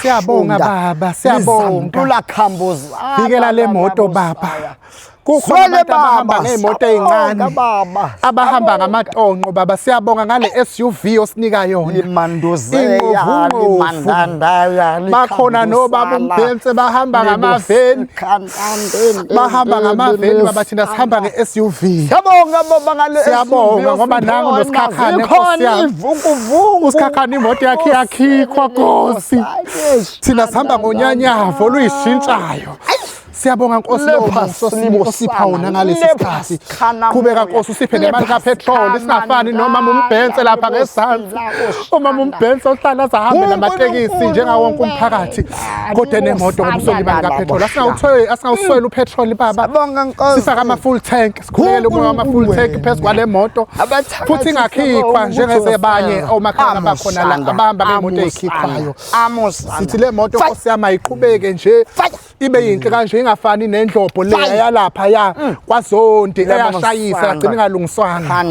Siyabonga baba, siyabonga. Ulakhambuza. Bikela le moto baba. Kukhona abantu abahamba ngezimoto ezincane abahamba ngamatonqo baba, siyabonga ngale SUV osinika yona. Limanduzeya, limandandaya, bakhona nobaba uMbhense bahamba ngamaveni. Bahamba ngamaveni baba, thina sihamba nge-SUV. Siyabonga baba ngale Siyabonga ngoba nangu nosikhakhane Nkosi yami. Usikhakhane imoto yakhe yakhikhwa Nkosi. Thina sihamba ngonyanyavo oluyishintshayo. Siyabonga Nkosi osipha wona ngalesi sikhathi. Qhubeka Nkosi usiphe nemali kapetrol singafani nomama uMbhense lapha ngesandla. Umama uMbhense ohlala azahambe namatekisi njengawo wonke umphakathi. Kodwa nemoto ngoba usonke imali kapetrol. Asingawuswela upetrol baba. Siyabonga Nkosi. Sifaka ama full tank. Sikhulekele umoya wama full tank phezu kwale moto. Futhi ingakhikhwa njengezebanye omakhaya bakhona la abahamba ngemoto ezikhikhwayo. Sithi le moto Nkosi yami ayiqhubeke nje ibe yinhle kanje ingafani nendlobho leya yalapha ya kwaZonke eyashayisa yagcina ingalungiswanga.